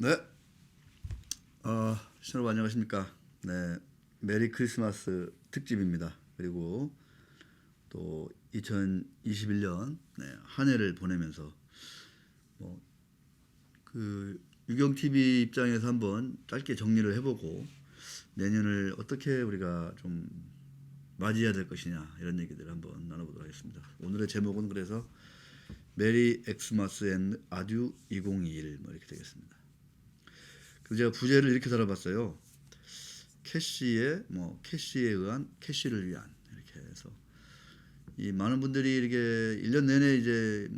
네, 여러분 안녕하십니까? 네, 메리 크리스마스 특집입니다. 그리고 또 2021년 한 해를 보내면서 유경 TV 입장에서 한번 짧게 정리를 해보고 내년을 어떻게 우리가 좀 맞이해야 될 것이냐 이런 얘기들을 한번 나눠보도록 하겠습니다. 오늘의 제목은 그래서 메리 엑스마스 앤 아듀 2021 이렇게 되겠습니다. 그래서 제가 부제를 이렇게 달아봤어요. 캐시에 의한 캐시를 위한 이렇게 해서 이 많은 분들이 이렇게 1년 내내 이제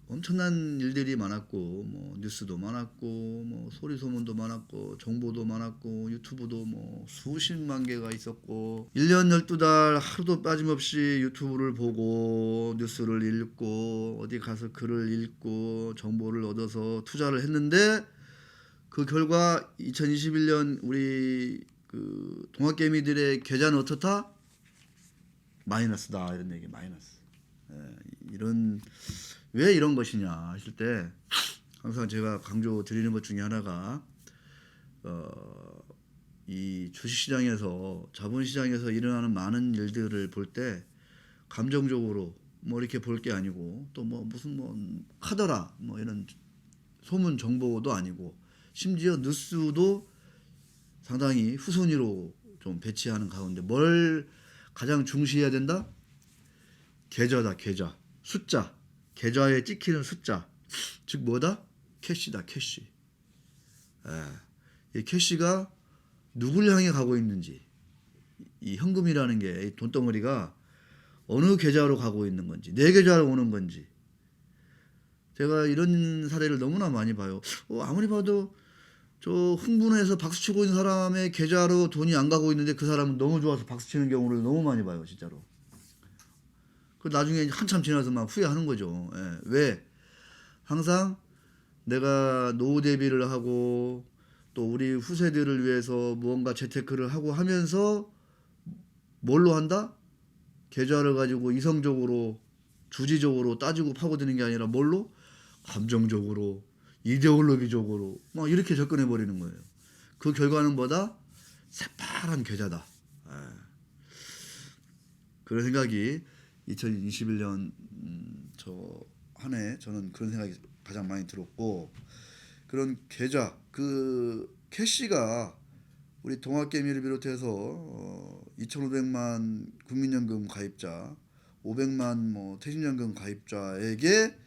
엄청난 일들이 많았고 뉴스도 많았고 소리 소문도 많았고 정보도 많았고 유튜브도 수십만 개가 있었고 1년 12달 하루도 빠짐없이 유튜브를 보고 뉴스를 읽고 어디 가서 글을 읽고 정보를 얻어서 투자를 했는데 그 결과 2021년 우리 그 동학개미들의 계좌는 어떻다? 마이너스다 이런 얘기. 마이너스. 왜 이런 것이냐 하실 때 항상 제가 강조 드리는 것 중에 하나가 이 주식시장에서 자본시장에서 일어나는 많은 일들을 볼 때 감정적으로 이렇게 볼 게 아니고 또 무슨 카더라 이런 소문 정보도 아니고 심지어 뉴스도 상당히 후순위로 좀 배치하는 가운데 뭘 가장 중시해야 된다? 계좌다. 계좌. 숫자. 계좌에 찍히는 숫자. 즉 뭐다? 캐시다. 캐시. 이 캐시가 누굴 향해 가고 있는지, 이 현금이라는 게 돈덩어리가 어느 계좌로 가고 있는 건지, 내 계좌로 오는 건지. 제가 이런 사례를 너무나 많이 봐요. 아무리 봐도 저 흥분해서 박수치고 있는 사람의 계좌로 돈이 안 가고 있는데 그 사람은 너무 좋아서 박수치는 경우를 너무 많이 봐요, 진짜로. 그 나중에 한참 지나서 막 후회하는 거죠. 왜? 항상 내가 노후 대비를 하고 또 우리 후세들을 위해서 무언가 재테크를 하고 하면서 뭘로 한다? 계좌를 가지고 이성적으로 주지적으로 따지고 파고드는 게 아니라 뭘로? 감정적으로 이데올로기적으로 이렇게 접근해 버리는 거예요. 그 결과는 뭐다? 새파란 계좌다. 그런 생각이 2021년 저 한 해 저는 그런 생각이 가장 많이 들었고, 그런 계좌 그 캐시가 우리 동학개미를 비롯해서 2,500만 국민연금 가입자, 500만 퇴직연금 가입자에게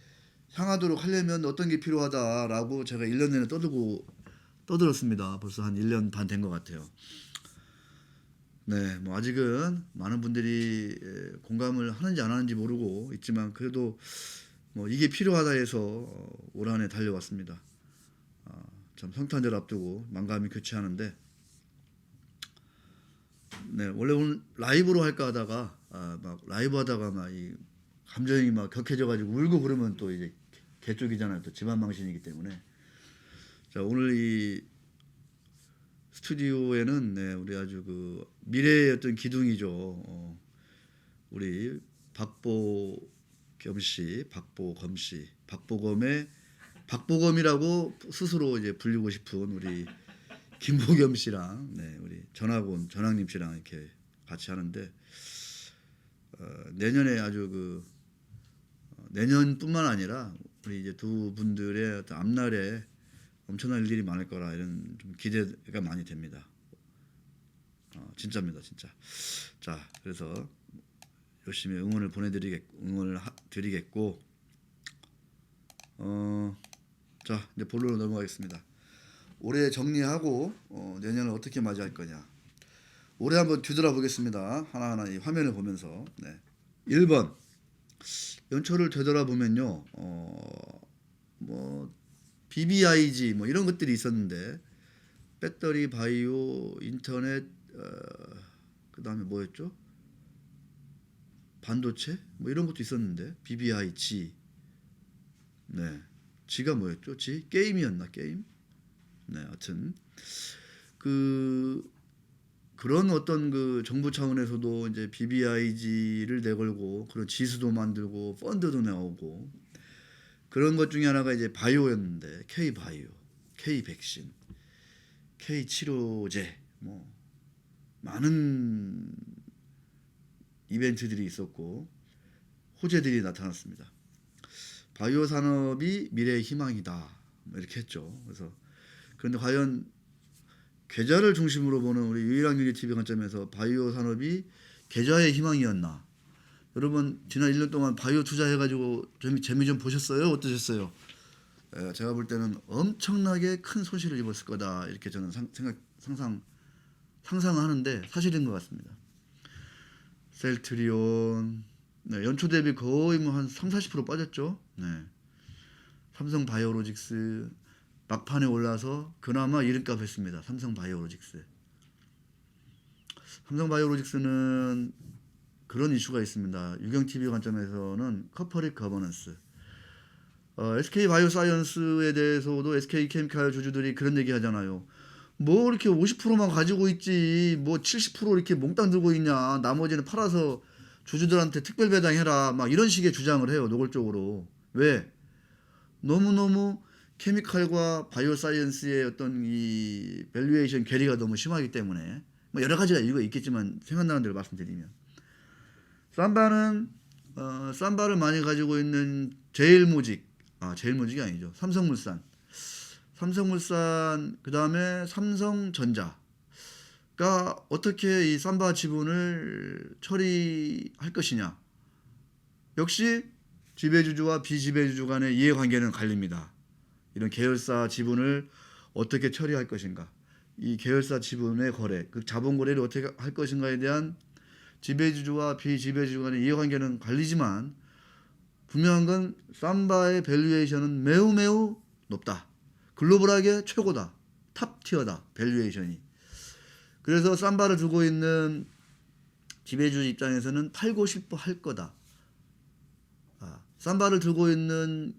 향하도록 하려면 어떤 게 필요하다라고 제가 1년 내내 떠들었습니다. 벌써 한 1년 반 된 것 같아요. 네, 아직은 많은 분들이 공감을 하는지 안 하는지 모르고 있지만 그래도 이게 필요하다 해서 올 한 해 달려왔습니다. 참 성탄절 앞두고 만감이 교차하는데, 네, 원래 오늘 라이브로 할까 하다가 라이브 하다가 이 감정이 격해져가지고 울고 그러면 또 이제 개쪽이잖아요. 또 집안 망신이기 때문에. 자, 오늘 이 스튜디오에는 우리 아주 그 미래의 어떤 기둥이죠. 우리 박보검 씨, 박보검의 박보검이라고 스스로 이제 불리고 싶은 우리 김보겸 씨랑 우리 전학님 씨랑 이렇게 같이 하는데 내년에 아주 내년뿐만 아니라 우리 이제 두 분들의 어떤 앞날에 엄청난 일들이 많을 거라 이런 좀 기대가 많이 됩니다. 진짜입니다, 진짜. 자, 그래서 열심히 응원을 드리겠고, 자, 이제 본론으로 넘어가겠습니다. 올해 정리하고 내년을 어떻게 맞이할 거냐. 올해 한번 되돌아보겠습니다. 하나하나 이 화면을 보면서. 1번 연초를 되돌아보면요. BBIG 이런 것들이 있었는데 배터리, 바이오, 인터넷, 그다음에 뭐였죠? 반도체 이런 것도 있었는데 BBIG. G가 뭐였죠? G 게임이었나? 게임? 하여튼 그런 어떤 그 정부 차원에서도 이제 BBIG를 내걸고 그런 지수도 만들고 펀드도 나오고 그런 것 중에 하나가 이제 바이오였는데 K바이오. K 백신, K 치료제, 뭐 많은 이벤트들이 있었고 호재들이 나타났습니다. 바이오 산업이 미래의 희망이다, 뭐 이렇게 했죠. 그래서 그런데 과연 계좌를 중심으로 보는 우리 유일한 유니티비 관점에서 바이오 산업이 계좌의 희망이었나? 여러분 지난 1년 동안 바이오 투자해가지고 재미 좀 보셨어요? 어떠셨어요? 제가 볼 때는 엄청나게 큰 손실을 입었을 거다, 이렇게 저는 상상하는데 사실인 것 같습니다. 셀트리온, 네, 연초 대비 거의 뭐 한 30-40% 빠졌죠. 네. 삼성 바이오로직스 막판에 올라서 그나마 이름값 했습니다. 삼성 바이오로직스. 삼성 바이오로직스는 그런 이슈가 있습니다. 유경TV 관점에서는 커퍼레이트 거버넌스. SK 바이오사이언스에 대해서도 SK 케미칼 주주들이 그런 얘기 하잖아요. 뭐 이렇게 50%만 가지고 있지, 뭐 70% 이렇게 몽땅 들고 있냐, 나머지는 팔아서 주주들한테 특별 배당해라, 막 이런 식의 주장을 해요, 노골적으로. 왜? 너무너무 케미칼과 바이오사이언스의 어떤 이 밸류에이션 괴리가 너무 심하기 때문에, 뭐 여러 가지가 이유가 있겠지만 생각나는 대로 말씀드리면, 삼바를 많이 가지고 있는 제일모직이 아니죠, 삼성물산, 그 다음에 삼성전자가 어떻게 이 삼바 지분을 처리할 것이냐. 역시 지배주주와 비지배주주 간의 이해관계는 갈립니다. 이런 계열사 지분을 어떻게 처리할 것인가, 이 계열사 지분의 거래, 그 자본 거래를 어떻게 할 것인가에 대한 지배주주와 비지배주주 간의 이해관계는 갈리지만 분명한 건 삼바의 밸류에이션은 매우 매우 높다. 글로벌하게 최고다. 탑티어다. 밸류에이션이. 그래서 삼바를 두고 있는 지배주주 입장에서는 팔고 싶어 할 거다. 삼바를 들고 있는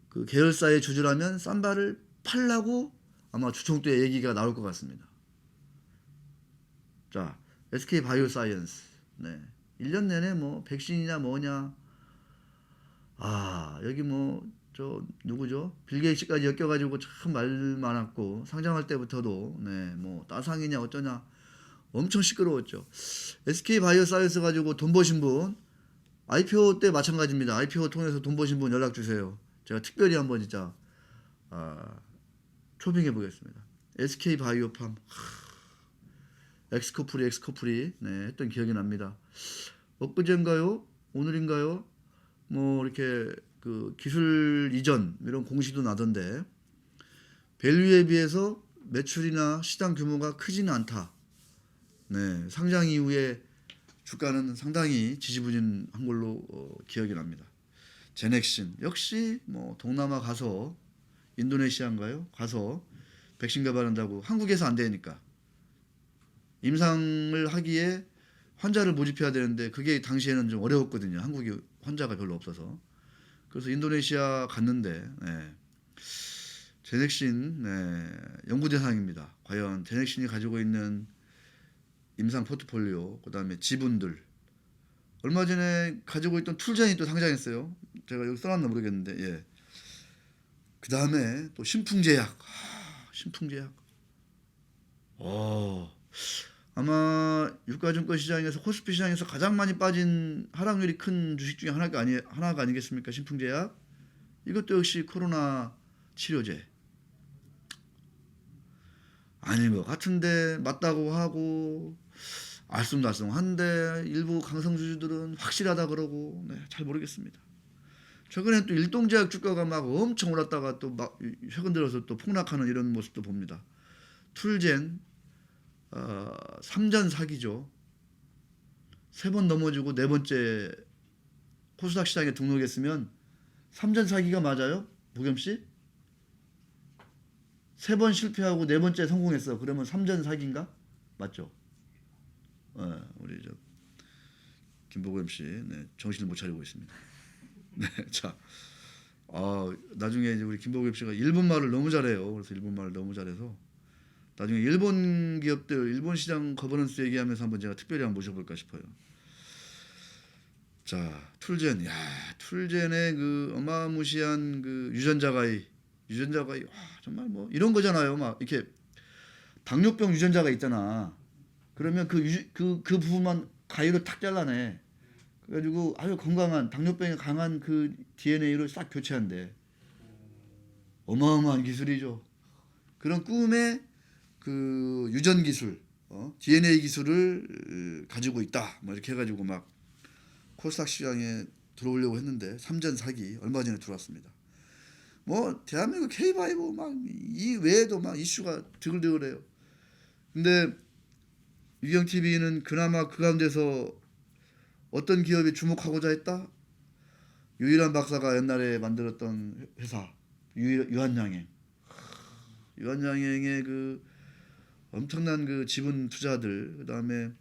그 계열사의 주주라면 삼바를 팔라고 아마 주총때 얘기가 나올 것 같습니다. 자, SK 바이오사이언스. 네. 1년 내내 뭐 백신이냐 뭐냐. 여기 뭐 저 누구죠? 빌 게이츠까지 엮여가지고 참 말 많았고, 상장할 때부터도 네, 뭐 따상이냐 어쩌냐 엄청 시끄러웠죠. SK 바이오사이언스 가지고 돈 버신 분, IPO 때 마찬가지입니다. IPO 통해서 돈 버신 분 연락 주세요. 제가 특별히 한번 진짜 초빙해 보겠습니다. SK 바이오팜, 엑스커플이 네, 했던 기억이 납니다. 엊그제인가요? 오늘인가요? 뭐 이렇게 그 기술 이전 이런 공시도 나던데, 밸류에 비해서 매출이나 시장 규모가 크지는 않다. 네, 상장 이후에 주가는 상당히 지지부진한 걸로 기억이 납니다. 제넥신 역시 뭐 동남아 가서, 인도네시아인가요? 가서 백신 개발한다고, 한국에서 안 되니까 임상을 하기에 환자를 모집해야 되는데 그게 당시에는 좀 어려웠거든요. 한국이 환자가 별로 없어서. 그래서 인도네시아 갔는데, 네, 제넥신 연구 대상입니다. 과연 제넥신이 가지고 있는 임상 포트폴리오, 그 다음에 지분들, 얼마 전에 가지고 있던 툴젠이 또 상장했어요. 제가 여기 써놨나 모르겠는데, 예. 그 다음에 또 신풍제약, 아마 유가증권 시장에서, 코스피 시장에서 가장 많이 빠진, 하락률이 큰 주식 중에 하나가 아니겠습니까? 신풍제약. 이것도 역시 코로나 치료제 아닌 것 같은데 맞다고 하고, 알쏭달쏭한데 일부 강성주주들은 확실하다 그러고, 네, 잘 모르겠습니다. 최근에 또 일동제약 주가가 막 엄청 올랐다가 또 막 최근 들어서 또 폭락하는 이런 모습도 봅니다. 툴젠 3전 사기죠. 3번 넘어지고 4번째 코스닥 시장에 등록했으면 3전 사기가 맞아요? 보겸씨? 3번 실패하고 4번째 성공했어. 그러면 3전 사기인가? 맞죠? 우리 저 김보겸씨, 네, 정신을 못 차리고 있습니다. 네, 자, 나중에 이제 우리 김보겸씨가 일본말을 너무 잘해요. 그래서 일본말을 너무 잘해서 나중에 일본 기업들, 일본 시장 거버넌스 얘기하면서 한번 제가 특별히 한번 모셔볼까 싶어요. 자, 툴젠의 그 어마무시한 그 유전자 가위, 유전자가 정말 뭐 이런 거잖아요. 막 이렇게 당뇨병 유전자가 있잖아. 그러면 그 부분만 가위로 탁 잘라내. 그래가지고 아주 건강한 당뇨병에 강한 그 DNA를 싹 교체한대. 어마어마한 기술이죠. 그런 꿈의 그 유전 기술, DNA 기술을 가지고 있다. 뭐 이렇게 해가지고 막 코스닥 시장에 들어오려고 했는데 삼전 사기 얼마 전에 들어왔습니다. 뭐 대한민국 K바이오 막 이 외에도 막 이슈가 드글드글해요. 근데 유경 TV는 그나마 그 가운데서 어떤 기업이 주목하고자 했다? 유일한 박사가 옛날에 만들었던 회사 유한양행. 유한양행의 그 엄청난 그 지분 투자들, 그다음에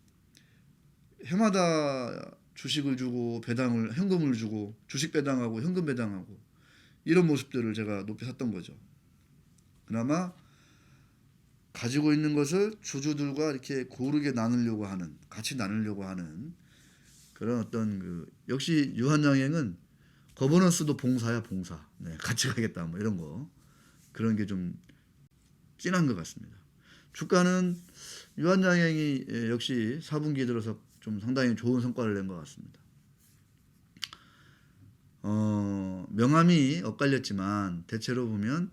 해마다 주식을 주고 배당을 현금을 주고 주식 배당하고 현금 배당하고 이런 모습들을 제가 높이 샀던 거죠. 그나마 가지고 있는 것을 주주들과 이렇게 고르게 나누려고 하는, 같이 나누려고 하는 그런 어떤 그 역시 유한양행은 거버넌스도 봉사야 봉사. 네, 같이 가겠다 뭐 이런 거 그런 게 좀 진한 것 같습니다. 주가는 유한양행이 역시 4분기 들어서 좀 상당히 좋은 성과를 낸 것 같습니다. 명암이 엇갈렸지만 대체로 보면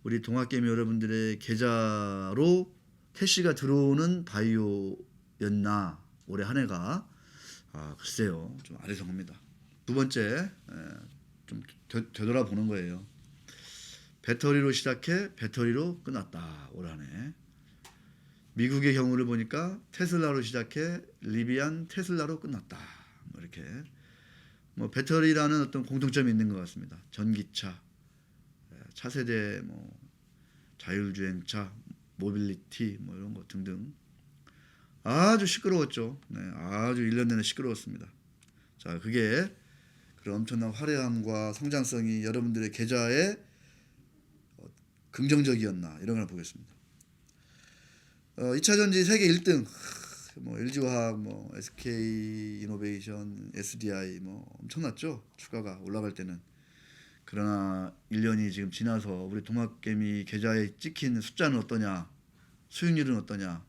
우리 동학개미 여러분들의 계좌로 캐시가 들어오는 바이오였나 올해 한 해가 글쎄요 좀 아리송합니다. 두 번째 좀 되돌아보는 거예요. 배터리로 시작해 배터리로 끝났다 올 한 해. 미국의 경우를 보니까 테슬라로 시작해 리비안 테슬라로 끝났다. 뭐 이렇게 뭐 배터리라는 어떤 공통점이 있는 것 같습니다. 전기차, 차세대, 뭐 자율주행차, 모빌리티 뭐 이런 거 등등 아주 시끄러웠죠. 네, 아주 1년 내내 시끄러웠습니다. 자, 그게 그런 엄청난 화려함과 성장성이 여러분들의 계좌에 긍정적이었나 이런 걸 보겠습니다. 2차 전지 세계 1등 뭐 LG화학, 뭐 SK이노베이션, SDI 뭐 엄청났죠. 주가가 올라갈 때는. 그러나 1년이 지금 지나서 우리 동학개미 계좌에 찍힌 숫자는 어떠냐, 수익률은 어떠냐,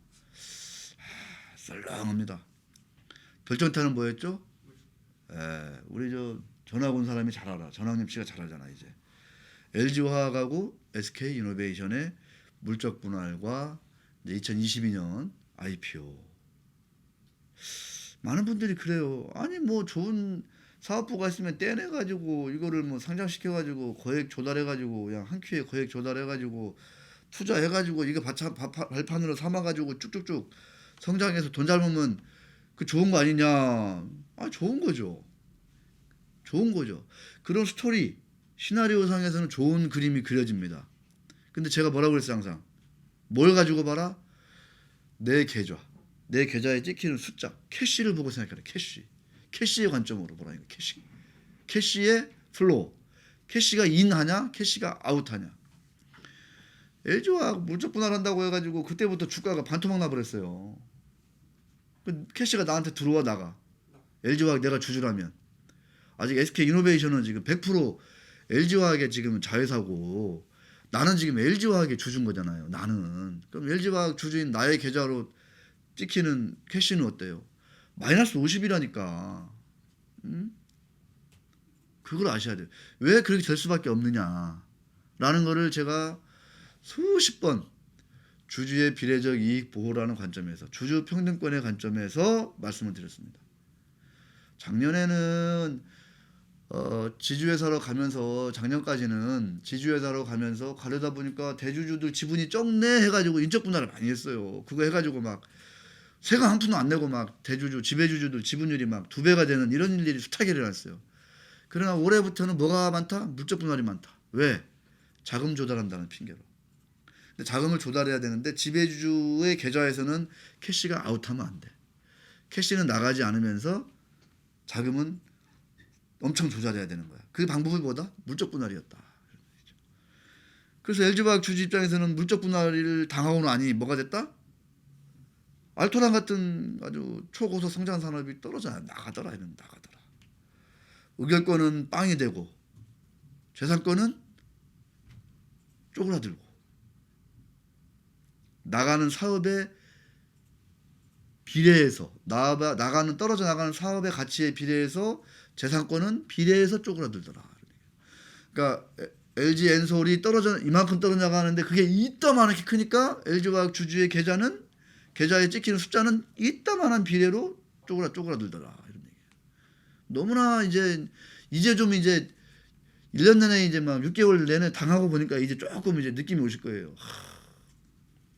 썰렁합니다. 결정타는 뭐였죠? 우리 전학 온 사람이 잘 알아. 전학님 씨가 잘 알잖아 이제. LG화학하고 SK이노베이션의 물적 분할과 2022년 IPO. 많은 분들이 그래요. 아니 뭐 좋은 사업부가 있으면 떼내가지고 이거를 뭐 상장시켜가지고 거액 조달해가지고 그냥 한 큐에 거액 조달해가지고 투자해가지고 이게 발판으로 삼아가지고 쭉쭉쭉 성장해서 돈 잘 벌면 그 좋은 거 아니냐? 좋은 거죠. 좋은 거죠. 그런 스토리 시나리오상에서는 좋은 그림이 그려집니다. 근데 제가 뭐라고 그랬어요 항상. 뭘 가지고 봐라? 내 계좌. 내 계좌에 찍히는 숫자. 캐시를 보고 생각해라. 캐시의 관점으로 보라니까. 캐시의 플로우. 캐시가 인하냐? 캐시가 아웃하냐? LG화학 물적 분할한다고 해가지고 그때부터 주가가 반토막 나버렸어요. 캐시가 나한테 들어와 나가. LG화학 내가 주주라면. 아직 SK이노베이션은 지금 100% LG화학의 지금 자회사고 나는 지금 LG화학의 주주인 거잖아요. 나는. 그럼 LG화학 주주인 나의 계좌로 찍히는 캐시는 어때요? 마이너스 50이라니까. 그걸 아셔야 돼요. 왜 그렇게 될 수밖에 없느냐라는 거를 제가 수십 번 주주의 비례적 이익 보호라는 관점에서 주주 평등권의 관점에서 말씀을 드렸습니다. 작년에는 지주회사로 가면서 작년까지는 지주회사로 가면서 가려다 보니까 대주주들 지분이 적네 해가지고 인적 분할을 많이 했어요. 그거 해가지고 막 세금 한 푼도 안 내고 막 대주주 지배주주들 지분율이 막 2배가 되는 이런 일들이 숱하게 일어났어요. 그러나 올해부터는 뭐가 많다? 물적 분할이 많다. 왜? 자금 조달한다는 핑계로. 근데 자금을 조달해야 되는데 지배주주의 계좌에서는 캐시가 아웃하면 안 돼. 캐시는 나가지 않으면서 자금은 엄청 조달해야 되는 거야. 그 방법이 뭐다? 물적 분할이었다. 그래서 LG화학 주주 입장에서는 물적 분할을 당하고 나니 뭐가 됐다? 알토란 같은 아주 초고속 성장 산업이 떨어져 나가더라. 의결권은 빵이 되고 재산권은 쪼그라들고 나가는 사업에 비례해서 나가는 떨어져 나가는 사업의 가치에 비례해서 재산권은 비례해서 쪼그라들더라. 그러니까 LG 엔솔이 이만큼 떨어져 나가는데 그게 이따만하게 크니까 LG화학 주주의 계좌에 찍히는 숫자는 이따만한 비례로 쪼그라들더라. 이런 얘기예요. 너무나 이제 좀 1년 내내 이제 막 6개월 내내 당하고 보니까 이제 조금 이제 느낌이 오실 거예요.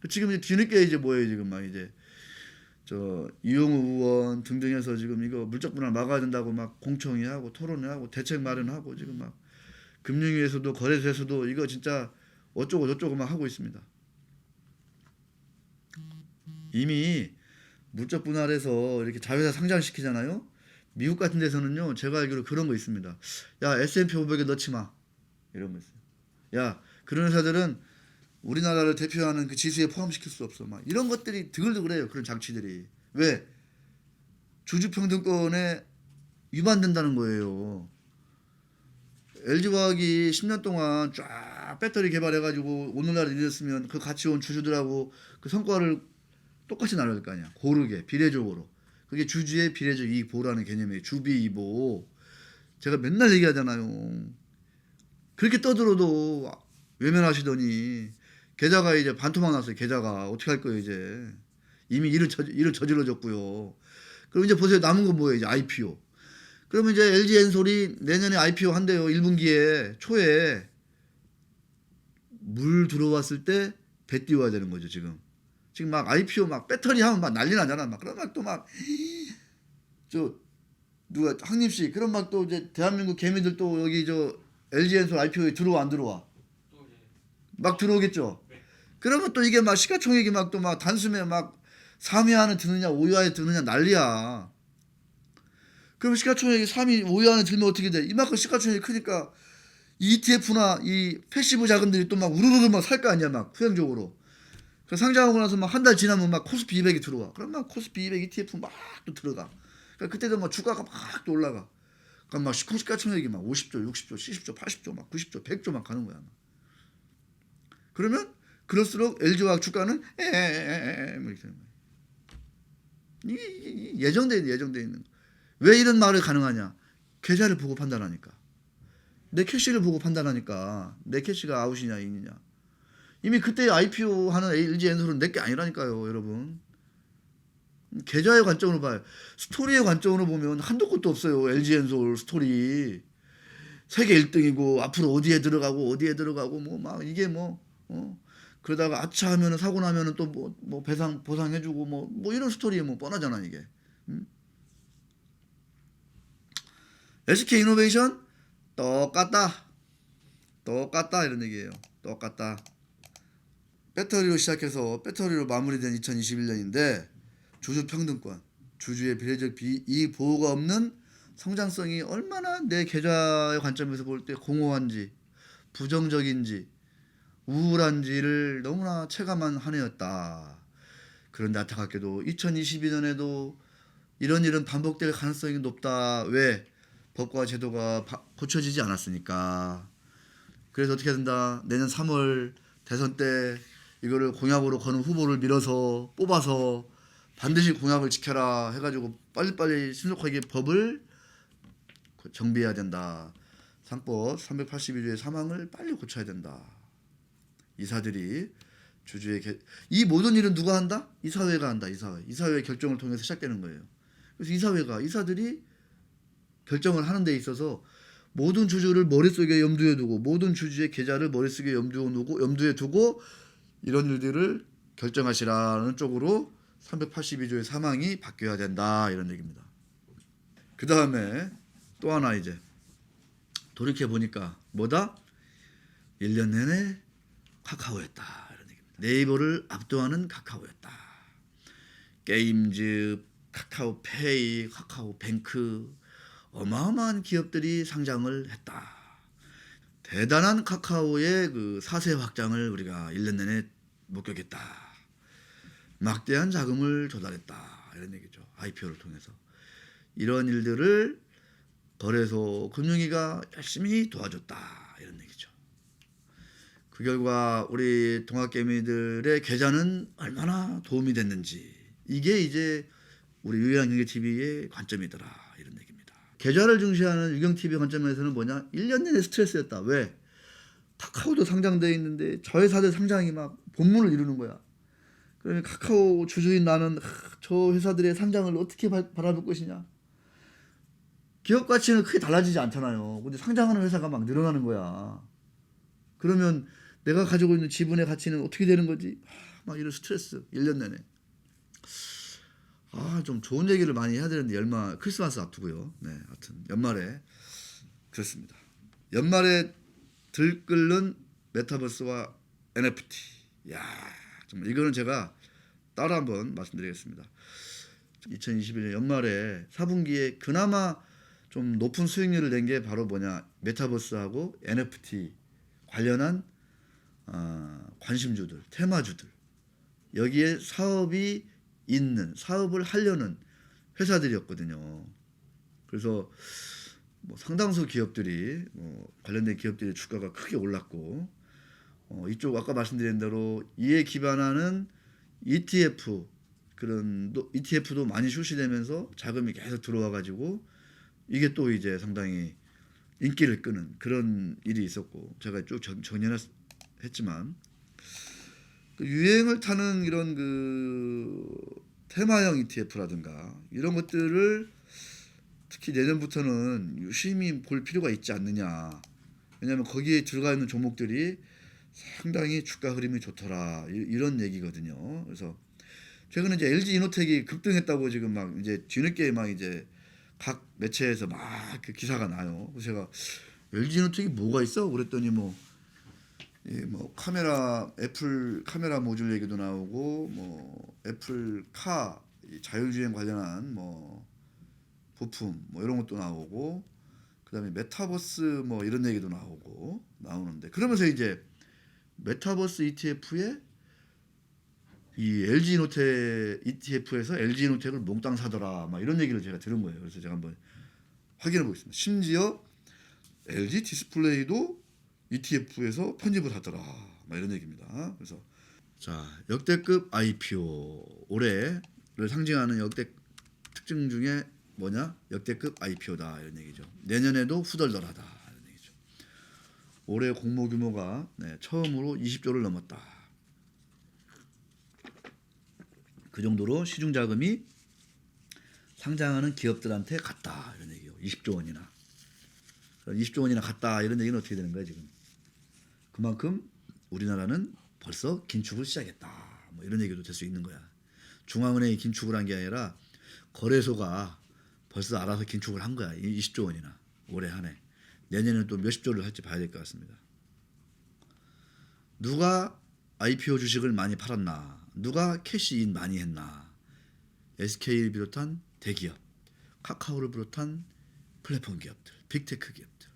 지금 이제 뒤늦게 이제 뭐예요, 지금 막 이제 이용우 의원 등등 해서 지금 이거 물적 분할 막아야 된다고 막 공청회 하고 토론회 하고 대책 마련하고 지금 막 금융위에서도 거래소에서도 이거 진짜 어쩌고 저쩌고 막 하고 있습니다. 이미 물적 분할해서 이렇게 자회사 상장시키잖아요. 미국 같은 데서는요, 제가 알기로 그런 거 있습니다. 야, S&P 500에 넣지 마. 이런 거 있어요. 야, 그런 회사들은 우리나라를 대표하는 그 지수에 포함시킬 수 없어. 막 이런 것들이 드글드글해요. 그런 장치들이. 왜? 주주평등권에 위반된다는 거예요. LG화학이 10년 동안 쫙 배터리 개발해가지고 오늘날 이랬으면 그 같이 온 주주들하고 그 성과를 똑같이 나눠야 될 거 아니야. 고르게, 비례적으로. 그게 주주의 비례적 이익 보호라는 개념이에요. 주비이보. 제가 맨날 얘기하잖아요. 그렇게 떠들어도 외면하시더니 계좌가 이제 반토막 났어요. 계좌가 어떻게 할 거예요 이제. 이미 일을 저질러졌고요. 그럼 이제 보세요. 남은 건 뭐예요? 이제 IPO. 그러면 이제 LG 엔솔이 내년에 IPO 한대요. 1분기에 초에 물 들어왔을 때 배 띄워야 되는 거죠. 지금 막 IPO 막 배터리 하면 막 난리 나잖아. 막 그런 막 또 막 누가 항림 씨 그런 막 또 이제 대한민국 개미들 또 여기 LG 엔솔 IPO에 들어와 안 들어와? 막 들어오겠죠. 그러면 또 이게 막 시가총액이 막 또 막 단숨에 막 3위 안에 드느냐 5위 안에 드느냐 난리야. 그럼 시가총액이 3위 5위 안에 들면 어떻게 돼? 이만큼 시가총액이 크니까 ETF나 이 패시브 자금들이 또 막 우르르 막 살 거 아니야. 막 후행적으로. 그 상장하고 나서 막 한 달 지나면 막 코스피 200이 들어와. 그럼 막 코스피 200 ETF 막 또 들어가. 그러니까 그때도 막 주가가 막 또 올라가. 그럼 막 시가총액이 막 50조, 60조, 70조, 80조, 막 90조, 100조 막 가는 거야. 그러면 그럴수록 LG화학 주가는 뭐 이렇게 되는 거예요. 이게 예정돼 있는 거. 왜 이런 말이 가능하냐? 계좌를 보고 판단하니까. 내 캐시를 보고 판단하니까 내 캐시가 아웃이냐 인이냐. 이미 그때 IPO 하는 LG 엔솔은 내 게 아니라니까요, 여러분. 계좌의 관점으로 봐요. 스토리의 관점으로 보면 한도 끝도 없어요. LG 엔솔 스토리. 세계 1등이고 앞으로 어디에 들어가고 뭐 막 이게 그러다가 아차 하면은 사고 나면은 또 뭐 보상해주고 뭐 이런 스토리 뭐 뻔하잖아 이게. SK 이노베이션 똑같다 이런 얘기예요. 똑같다. 배터리로 시작해서 배터리로 마무리된 2021년인데 주주평등권, 주주의 비례적 이익 보호가 없는 성장성이 얼마나 내 계좌의 관점에서 볼 때 공허한지, 부정적인지, 우울한지를 너무나 체감한 한 해였다. 그런데 안타깝게도 2022년에도 이런 일은 반복될 가능성이 높다. 왜? 법과 제도가 고쳐지지 않았으니까. 그래서 어떻게 된다? 내년 3월 대선 때 이거를 공약으로 거는 후보를 뽑아서 반드시 공약을 지켜라 해가지고 빨리빨리 신속하게 법을 정비해야 된다. 상법 382조의 사망을 빨리 고쳐야 된다. 이사들이 이 모든 일은 누가 한다? 이사회가 한다. 이사회 결정을 통해서 시작되는 거예요. 그래서 이사들이 결정을 하는 데 있어서 모든 주주를 머릿속에 염두에 두고 모든 주주의 계좌를 머릿속에 염두에 두고 이런 일들을 결정하시라는 쪽으로 382조의 사망이 바뀌어야 된다 이런 얘기입니다. 그 다음에 또 하나 이제 돌이켜 보니까 뭐다? 1년 내내 카카오였다 이런 얘기입니다. 네이버를 압도하는 카카오였다. 게임즈, 카카오페이, 카카오뱅크 어마어마한 기업들이 상장을 했다. 대단한 카카오의 그 사세 확장을 우리가 1년 내내 목격했다. 막대한 자금을 조달했다. 이런 얘기죠. IPO를 통해서. 이런 일들을 거래소 금융위가 열심히 도와줬다. 이런 얘기죠. 그 결과 우리 동학개미들의 계좌는 얼마나 도움이 됐는지, 이게 이제 우리 유양경제TV의 관점이더라, 이런 얘기입니다. 계좌를 중시하는 유경TV 관점에서는 뭐냐, 1년 내내 스트레스였다. 왜? 카카오도 상장되어 있는데 저 회사들 상장이 막 본문을 이루는 거야. 그러면 카카오 주주인 나는 저 회사들의 상장을 어떻게 바라볼 것이냐. 기업 가치는 크게 달라지지 않잖아요. 근데 상장하는 회사가 막 늘어나는 거야. 그러면 내가 가지고 있는 지분의 가치는 어떻게 되는 거지? 막 이런 스트레스 1년 내내. 좀 좋은 얘기를 많이 해야 되는데 크리스마스 앞두고요. 네, 하여튼 연말에 그렇습니다. 연말에 들끓는 메타버스와 NFT. 야, 정말 이거는 제가 따로 한번 말씀드리겠습니다. 2021년 연말에 4분기에 그나마 좀 높은 수익률을 낸 게 바로 뭐냐, 메타버스하고 NFT 관련한 관심주들, 테마주들, 여기에 사업이 있는, 사업을 하려는 회사들이었거든요. 그래서 뭐 상당수 기업들이, 관련된 기업들의 주가가 크게 올랐고, 이쪽 아까 말씀드린 대로 이에 기반하는 ETF, 그런 ETF도 많이 출시되면서 자금이 계속 들어와 가지고 이게 또 이제 상당히 인기를 끄는 그런 일이 있었고, 제가 쭉 정리했지만 그 유행을 타는 이런 그 테마형 ETF라든가 이런 것들을 특히 내년부터는 유심히 볼 필요가 있지 않느냐. 왜냐하면 거기에 들어가 있는 종목들이 상당히 주가 흐름이 좋더라, 이런 얘기거든요. 그래서 최근에 이제 LG 이노텍이 급등했다고 지금 막 이제 뒤늦게 막 이제 각 매체에서 막 그 기사가 나요. 그래서 제가 LG 이노텍이 뭐가 있어? 그랬더니 뭐 카메라, 애플 카메라 모듈 얘기도 나오고, 뭐 애플 카 자율주행 관련한 뭐 부품 뭐 이런 것도 나오고, 그다음에 메타버스 뭐 이런 얘기도 나오는데, 그러면서 이제 메타버스 ETF에 이 LG이노텍 ETF에서 LG이노텍을 몽땅 사더라, 막 이런 얘기를 제가 들은 거예요. 그래서 제가 한번 확인해 보겠습니다. 심지어 LG 디스플레이도 ETF에서 편입을 하더라, 막 이런 얘기입니다. 그래서 자, 역대급 IPO, 올해를 상징하는 역대 특징 중에 뭐냐? 역대급 IPO다, 이런 얘기죠. 내년에도 후덜덜하다, 이런 얘기죠. 올해 공모 규모가 처음으로 20조를 넘었다. 그 정도로 시중 자금이 상장하는 기업들한테 갔다, 이런 얘기요. 20조 원이나. 20조 원이나 갔다, 이런 얘기는 어떻게 되는 거야, 지금? 그만큼 우리나라는 벌써 긴축을 시작했다, 뭐 이런 얘기도 될 수 있는 거야. 중앙은행이 긴축을 한 게 아니라 거래소가 벌써 알아서 긴축을 한 거야. 20조 원이나 올해 한 해. 내년에는 또 몇십 조를 할지 봐야 될 것 같습니다. 누가 IPO 주식을 많이 팔았나? 누가 캐시인 많이 했나? SK를 비롯한 대기업, 카카오를 비롯한 플랫폼 기업들, 빅테크 기업들.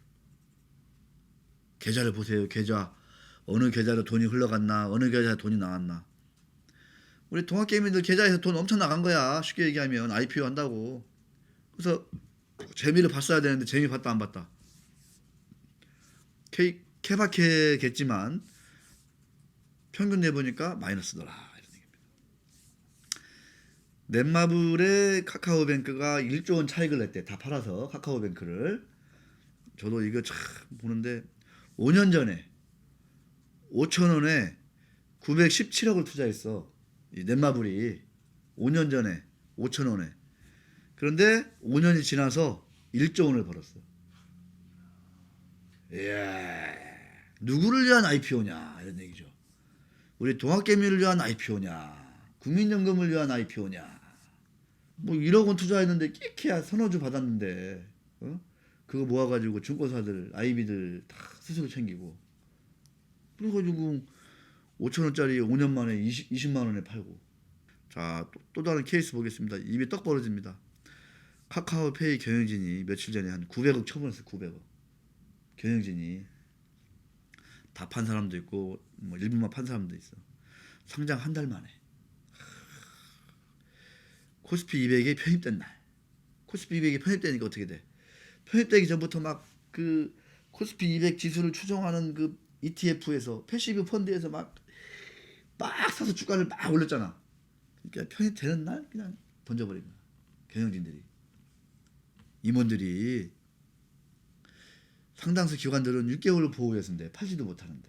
계좌를 보세요. 계좌. 어느 계좌로 돈이 흘러갔나? 어느 계좌에 돈이 나왔나? 우리 동학개미들 계좌에서 돈 엄청 나간 거야. 쉽게 얘기하면 IPO 한다고. 그래서 재미를 봤어야 되는데 재미 봤다 안 봤다. 케바케겠지만 평균 내보니까 마이너스더라, 이런 얘기입니다. 넷마블의 카카오뱅크가 1조 원 차익을 냈대. 다 팔아서 카카오뱅크를. 저도 이거 참 보는데 5년 전에 5천 원에 917억을 투자했어. 이 넷마블이 5년 전에 5천 원에. 그런데 5년이 지나서 1조 원을 벌었어. 이야, 누구를 위한 IPO냐, 이런 얘기죠. 우리 동학개미를 위한 IPO냐, 국민연금을 위한 IPO냐. 뭐 1억 원 투자했는데 끼케야 선호주 받았는데, 그거 모아가지고 증권사들, IB들 다 스스로 챙기고, 그래가지고 5천 원짜리 5년 만에 20만 원에 팔고. 자, 또 다른 케이스 보겠습니다. 입이 떡 벌어집니다. 카카오페이 경영진이 며칠 전에 한 900억 처분했어요. 900억. 경영진이 다 판 사람도 있고 뭐 일부만 판 사람도 있어. 상장 한 달 만에. 코스피 200에 편입된 날. 코스피 200에 편입되니까 어떻게 돼? 편입되기 전부터 막 그 코스피 200 지수를 추종하는 그 ETF에서 패시브 펀드에서 막 사서 주가를 막 올렸잖아. 그러니까 편이 되는 날 그냥 던져버린 거야. 경영진들이, 임원들이. 상당수 기관들은 6개월 보호였는데 팔지도 못하는데,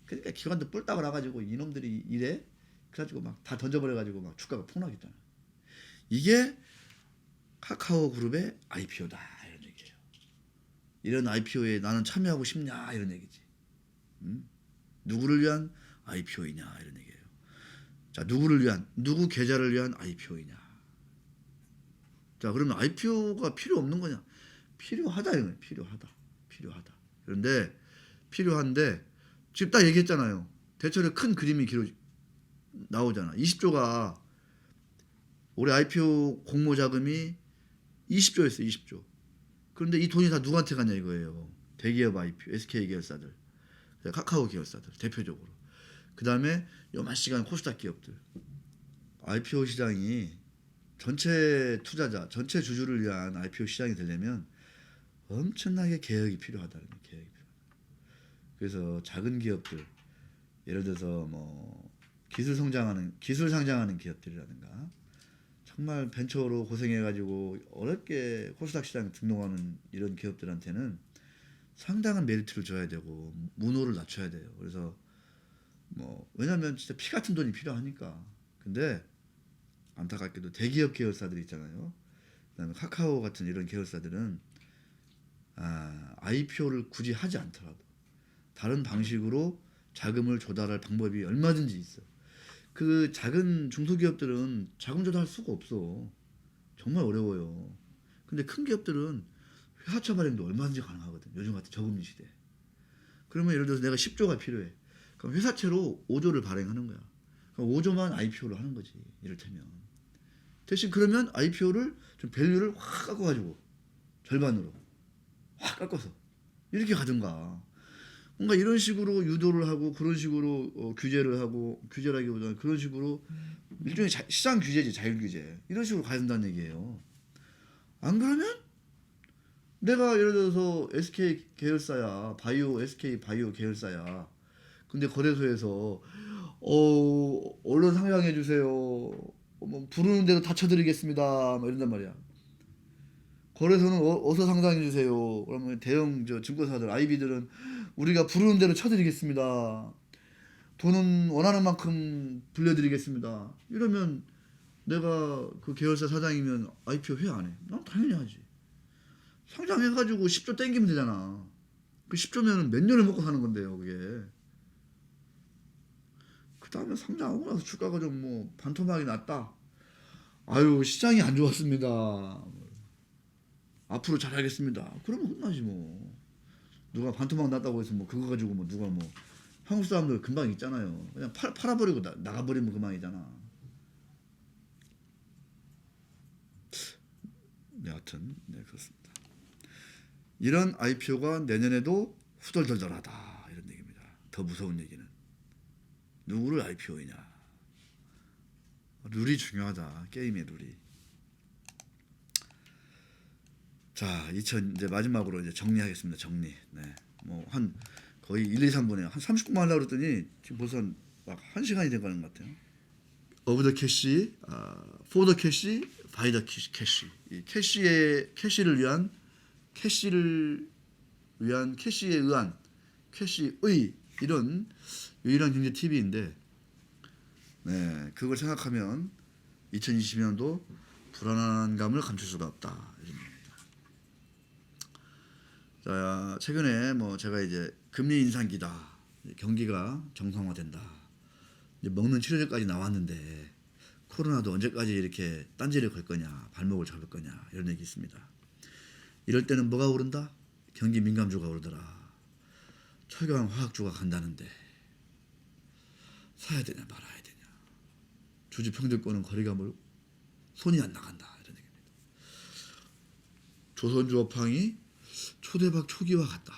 그러니까 기관도 뿔딱을 나가지고 이놈들이 이래 그래가지고 막 다 던져버려가지고 막 주가가 폭락했잖아. 이게 카카오 그룹의 IPO다 이런 얘기예요. 이런 IPO에 나는 참여하고 싶냐 이런 얘기지. 누구를 위한 IPO이냐 이런 얘기예요. 자, 누구를 위한, 누구 계좌를 위한 IPO이냐. 자, 그러면 IPO가 필요 없는 거냐? 필요하다 이거예요. 필요하다. 그런데 필요한데 지금 딱 얘기했잖아요. 대체로 큰 그림이 나오잖아. 20조가 올해 IPO 공모 자금이 20조였어요. 20조. 그런데 이 돈이 다 누구한테 가냐 이거예요. 대기업 IPO, SK 계열사들, 카카오 계열사들 대표적으로. 그 다음에 요만시간 코스닥 기업들. IPO 시장이 전체 투자자, 전체 주주를 위한 IPO 시장이 되려면 엄청나게 개혁이 필요하다는 거예요. 개혁이 필요하다. 그래서 작은 기업들, 예를 들어서 뭐 기술 상장하는 기업들이라든가, 정말 벤처로 고생해가지고 어렵게 코스닥 시장 등록하는 이런 기업들한테는 상당한 메리트를 줘야 되고 문호를 낮춰야 돼요. 그래서 뭐 왜냐면 진짜 피 같은 돈이 필요하니까. 근데 안타깝게도 대기업 계열사들이 있잖아요. 그다음에 카카오 같은 이런 계열사들은 IPO를 굳이 하지 않더라도 다른 방식으로 자금을 조달할 방법이 얼마든지 있어. 그 작은 중소기업들은 자금 조달할 수가 없어. 정말 어려워요. 근데 큰 기업들은 회사채 발행도 얼마든지 가능하거든. 요즘 같은 저금리 시대. 그러면 예를 들어서 내가 10조가 필요해. 그럼 회사채로 5조를 발행하는 거야. 그럼 5조만 IPO를 하는 거지. 이를테면. 대신 그러면 IPO를 좀 밸류를 확 깎아가지고 절반으로 확 깎아서 이렇게 가든가. 뭔가 이런 식으로 유도를 하고 그런 식으로 규제를 하고, 규제라기보다는 그런 식으로 일종의 시장 규제지, 자율 규제. 이런 식으로 가야 된다는 얘기예요. 안 그러면 내가 예를 들어서 SK 계열사야, SK 바이오 계열사야. 근데 거래소에서 언론 상장해 주세요. 뭐 부르는 대로 다 쳐드리겠습니다. 막 이런단 말이야. 거래소는 어서 상장해 주세요. 그러면 대형 증권사들, IB들은 우리가 부르는 대로 쳐드리겠습니다. 돈은 원하는 만큼 불려드리겠습니다. 이러면 내가 그 계열사 사장이면 IPO 회 안 해? 난 당연히 하지. 상장해가지고 10조 땡기면 되잖아. 그 10조면 몇 년을 먹고 사는 건데요, 그게. 그 다음에 상장하고 나서 주가가 좀 뭐 반토막이 났다. 아유, 시장이 안 좋았습니다. 앞으로 잘하겠습니다. 그러면 혼나지 뭐. 누가 반토막 났다고 해서 뭐 그거 가지고 뭐 누가 뭐, 한국 사람들 금방 있잖아요. 그냥 팔아버리고 나가버리면 그만이잖아. 네, 하여튼 네, 그렇습니다. 이런 IPO가 내년에도 후덜덜덜하다 이런 얘기입니다. 더 무서운 얘기는 누구를 IPO이냐. 룰이 중요하다. 게임의 룰이. 자, 이제 마지막으로 이제 정리하겠습니다. 정리. 네. 뭐 한 거의 1, 2, 3분에 한 30분만 하려고 그랬더니 지금 벌써 막 1시간이 돼 가는 것 같아요. 오브 더 캐시, 포 더 캐시, 바이 더 캐시. 이 캐시를 위한 캐시에 의한 캐시의 이런 유일한 경제 TV인데, 네, 그걸 생각하면 2020년도 불안감을 감출 수가 없다. 자, 최근에 뭐 제가 이제 금리 인상기다, 경기가 정상화된다, 이제 먹는 치료제까지 나왔는데 코로나도 언제까지 이렇게 딴지를 걸 거냐, 발목을 잡을 거냐 이런 얘기 있습니다. 이럴 때는 뭐가 오른다? 경기 민감주가 오르더라. 철강 화학주가 간다는데 사야 되냐 말아야 되냐. 주주 평들권은 거리가 멀고 손이 안 나간다 이런 얘기입니다. 조선주 업황이 초대박 초기와 같다.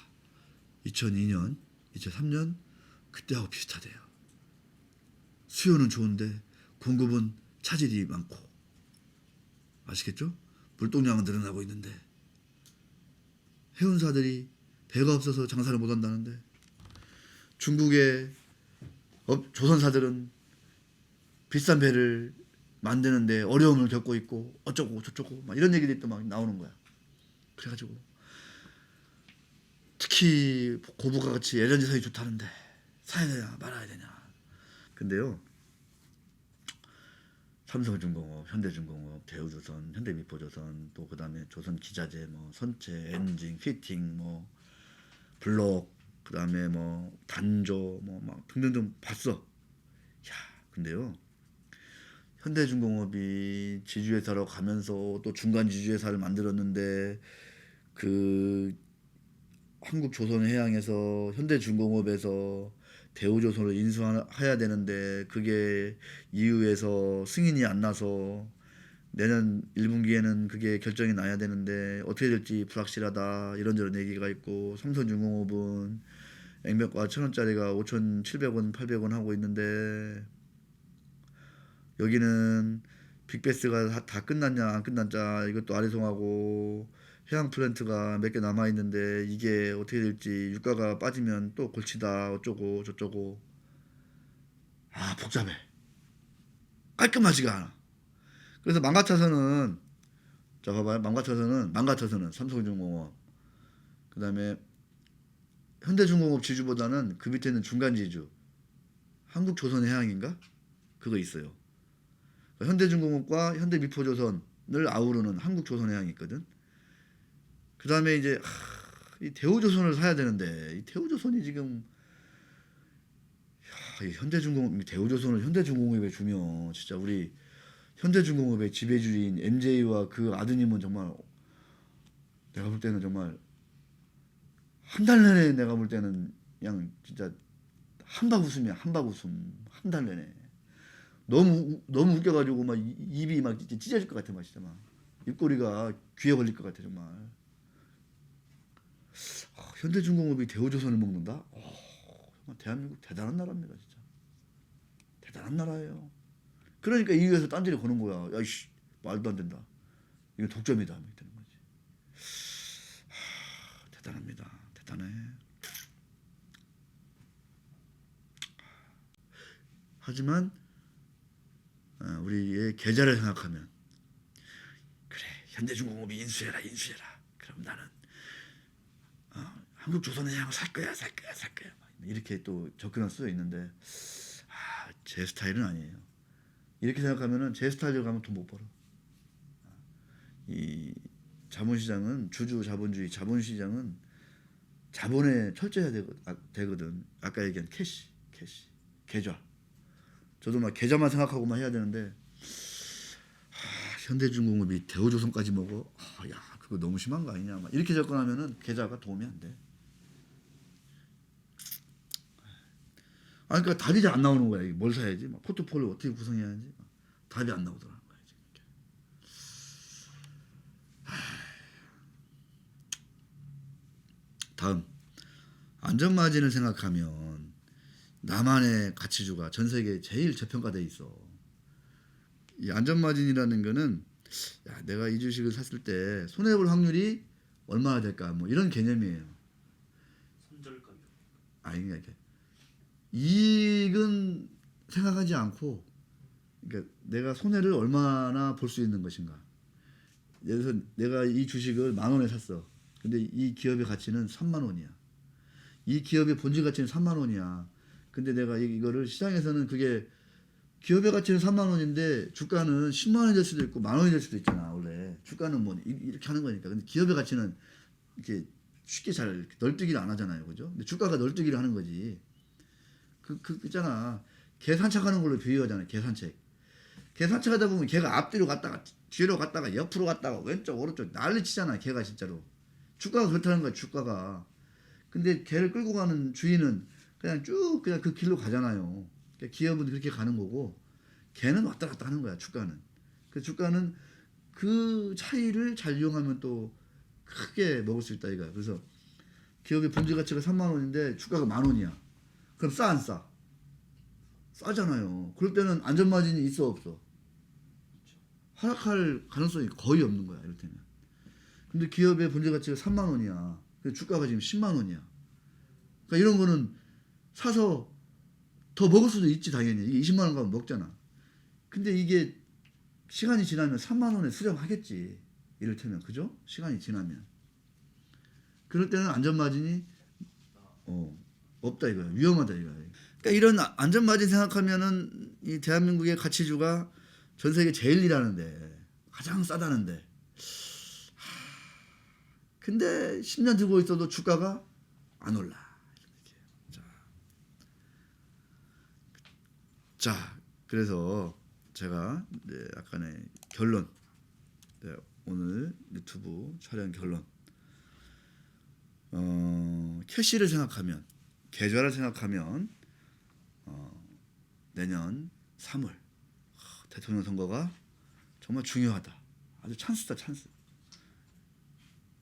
2002년, 2003년 그때하고 비슷하대요. 수요는 좋은데 공급은 차질이 많고, 아시겠죠? 물동량은 늘어나고 있는데 해운사들이 배가 없어서 장사를 못한다는데 중국의 조선사들은 비싼 배를 만드는데 어려움을 겪고 있고 어쩌고 저쩌고 막 이런 얘기들이 또 막 나오는 거야. 그래가지고 특히 고부가 같이 LNG선이 좋다는데 사야 되냐 말아야 되냐. 근데요, 삼성중공업, 현대중공업, 대우조선, 현대미포조선, 또 그다음에 조선기자재, 뭐 선체, 엔진, 피팅, 뭐 블록, 그다음에 뭐 단조, 뭐 막 등등등 봤어. 야, 근데요, 현대중공업이 지주회사로 가면서 또 중간 지주회사를 만들었는데 그 한국조선해양에서 현대중공업에서 대우조선을 인수해야 되는데 그게 이후에서 승인이 안 나서 내년 1분기에는 그게 결정이 나야 되는데 어떻게 될지 불확실하다 이런저런 얘기가 있고, 삼성중공업은 액면가 1,000원짜리가 5,700원, 800원 하고 있는데 여기는 빅베스가 다 끝났냐 안 끝났냐 이것도 아리송하고, 해양 플랜트가 몇 개 남아 있는데 이게 어떻게 될지, 유가가 빠지면 또 골치다 어쩌고 저쩌고. 아, 복잡해. 깔끔하지가 않아. 그래서 망가쳐서는, 자 봐봐요, 망가쳐서는 삼성중공업, 그 다음에 현대중공업 지주보다는 그 밑에 있는 중간 지주 한국조선해양인가 그거 있어요. 현대중공업과 현대미포조선을 아우르는 한국조선해양이 있거든. 그 다음에 이제 이 대우조선을 사야 되는데 이 대우조선이 지금, 이 현대중공업 대우조선을 현대중공업에 주면 진짜 우리 현대중공업의 지배주인 MJ와 그 아드님은 정말, 내가 볼 때는 정말 한 달 내내, 내가 볼 때는 그냥 진짜 한박 웃음이야. 한박 웃음. 한 달 내내 너무 웃겨가지고 막 입이 막 찢어질 것 같아. 막 진짜 막 입꼬리가 귀에 걸릴 것 같아 정말. 현대중공업이 대우조선을 먹는다? 정말 대한민국 대단한 나라입니다. 진짜 대단한 나라예요. 그러니까 이유에서 딴지를 거는 거야. 야이씨, 말도 안 된다. 이거 독점이다. 이렇게 되는 거지. 대단합니다. 대단해. 하지만 우리의 계좌를 생각하면, 그래 현대중공업이 인수해라. 그럼 나는 한국조선해양을 살 거야. 이렇게 또 접근할 수도 있는데, 제 스타일은 아니에요. 이렇게 생각하면은 제 스타일대로 가면 돈 못 벌어. 이 자본시장은, 주주자본주의 자본시장은 자본에 철저해야 되거든. 아까 얘기한 캐시, 계좌. 저도 막 계좌만 생각하고만 해야 되는데, 현대중공업이 대우조선까지 먹어. 야, 그거 너무 심한 거 아니냐. 막 이렇게 접근하면은 계좌가 도움이 안 돼. 그러니까 답이 잘 안 나오는 거야. 뭘 사야지, 막 포트폴리오 어떻게 구성해야 하는지 답이 안 나오더라는 거야. 다음, 안전마진을 생각하면 나만의 가치주가 전 세계에 제일 저평가돼 있어. 이 안전마진이라는 거는, 야, 내가 이 주식을 샀을 때 손해볼 확률이 얼마나 될까, 뭐 이런 개념이에요. 손절 가격. 그러니까 이익은 생각하지 않고, 그러니까 내가 손해를 얼마나 볼 수 있는 것인가. 예를 들어서 내가 이 주식을 10,000원에 샀어. 근데 이 기업의 가치는 30,000원이야. 이 기업의 본질 가치는 30,000원이야. 근데 내가 이거를 시장에서는, 그게 기업의 가치는 30,000원인데 주가는 100,000원이 될 수도 있고 10,000원이 될 수도 있잖아. 원래 주가는 뭐 이렇게 하는 거니까. 근데 기업의 가치는 이렇게 쉽게 잘 널뛰기를 안 하잖아요, 그죠? 근데 주가가 널뛰기를 하는 거지. 있잖아. 개 산책하는 걸로 비유하잖아요. 개 산책하다 보면 개가 앞뒤로 갔다가 뒤로 갔다가 옆으로 갔다가 왼쪽 오른쪽 난리치잖아. 개가 진짜로. 주가가 그렇다는 거야. 주가가. 근데 개를 끌고 가는 주인은 그냥 쭉 그냥 그 길로 가잖아요. 그러니까 기업은 그렇게 가는 거고, 개는 왔다 갔다 하는 거야. 주가는. 그 주가는 그 차이를 잘 이용하면 또 크게 먹을 수 있다 이거야. 그래서 기업의 본질 가치가 30,000원인데 주가가 10,000원이야. 그럼 싸 안 싸? 싸잖아요. 그럴 때는 안전마진이 있어 없어? 하락할 가능성이 거의 없는 거야. 이럴 때는. 근데 기업의 본질 가치가 30,000원이야. 주가가 지금 100,000원이야. 그러니까 이런 거는 사서 더 먹을 수도 있지 당연히. 이게 20만 원 가면 먹잖아. 근데 이게 시간이 지나면 3만 원에 수령하겠지. 이를테면 그죠? 시간이 지나면. 그럴 때는 안전마진이 없다 이거야. 위험하다 이거야. 그러니까 이런 안전마진 생각하면은 이 대한민국의 가치주가 전 세계 제일 일하는데 가장 싸다는데 근데 10년 들고 있어도 주가가 안 올라. 자, 그래서 제가 이제 약간의 결론, 오늘 유튜브 촬영 결론, 캐시를 생각하면, 계좌를 생각하면 내년 3월 대통령 선거가 정말 중요하다. 아주 찬스다, 찬스.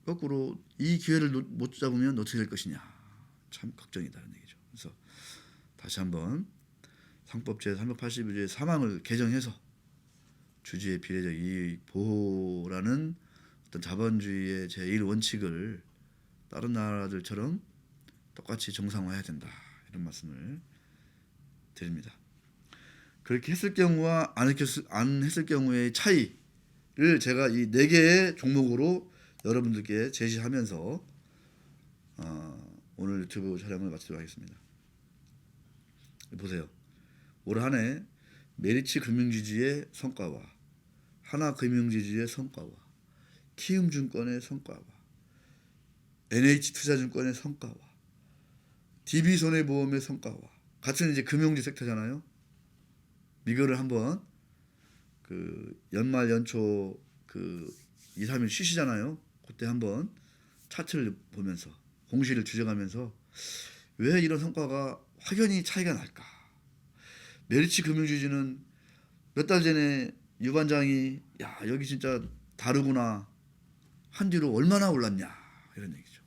거꾸로 이 기회를 못 잡으면 어떻게 될 것이냐. 참 걱정이다는 얘기죠. 그래서 다시 한번 상법 제382조의 3항을 개정해서 주주의 비례적 이익 보호라는 어떤 자본주의의 제1원칙을 다른 나라들처럼 똑같이 정상화해야 된다. 이런 말씀을 드립니다. 그렇게 했을 경우와 안 했을 경우의 차이를 제가 이 4개의 종목으로 여러분들께 제시하면서 오늘 유튜브 촬영을 마치도록 하겠습니다. 보세요. 올 한 해 메리츠 금융지주의 성과와 하나금융지주의 성과와 키움증권의 성과와 NH투자증권의 성과와 DB손해보험의 성과와 같은 이제 금융지 섹터잖아요. 이거를 한번 그 연말 연초 그 2, 3일 쉬시잖아요. 그때 한번 차트를 보면서 공시를 추정하면서 왜 이런 성과가 확연히 차이가 날까? 메리츠 금융지주는 몇 달 전에 유 반장이 야 여기 진짜 다르구나 한 뒤로 얼마나 올랐냐 이런 얘기죠.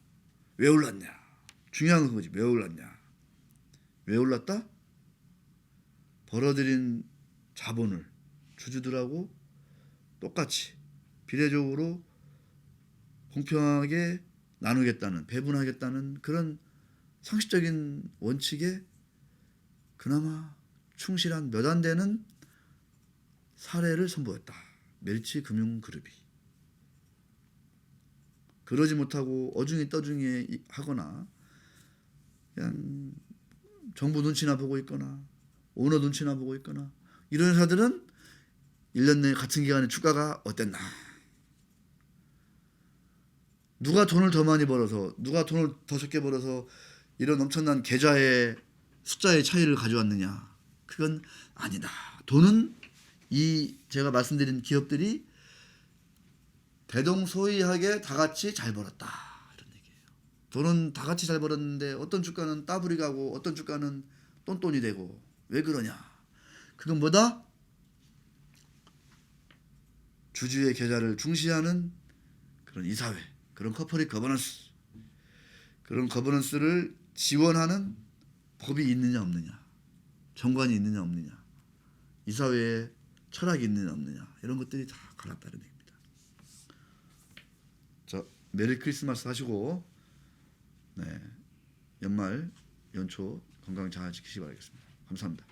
왜 올랐냐? 중요한 건 그거지. 왜 올랐냐? 왜 올랐다? 벌어들인 자본을 주주들하고 똑같이 비례적으로 공평하게 나누겠다는 배분하겠다는 그런 상식적인 원칙에 그나마 충실한 몇 안 되는 사례를 선보였다. 메리츠 금융그룹이. 그러지 못하고 어중이 떠중이 하거나 그냥 정부 눈치나 보고 있거나 오너 눈치나 보고 있거나 이런 회사들은 1년 내에 같은 기간에 주가가 어땠나. 누가 돈을 더 많이 벌어서 누가 돈을 더 적게 벌어서 이런 엄청난 계좌의 숫자의 차이를 가져왔느냐. 그건 아니다. 돈은 이 제가 말씀드린 기업들이 대동소이하게 다 같이 잘 벌었다. 이런 얘기예요. 돈은 다 같이 잘 벌었는데 어떤 주가는 따블이 가고 어떤 주가는 똔똔이 되고 왜 그러냐. 그건 뭐다? 주주의 계좌를 중시하는 그런 이사회, 그런 코퍼레이트 거버넌스, 그런 거버넌스를 지원하는 법이 있느냐 없느냐, 정관이 있느냐 없느냐, 이사회에 철학이 있느냐 없느냐 이런 것들이 다 갈랐다는 얘기입니다. 자, 메리 크리스마스 하시고 연말 연초 건강 잘 지키시기 바라겠습니다. 감사합니다.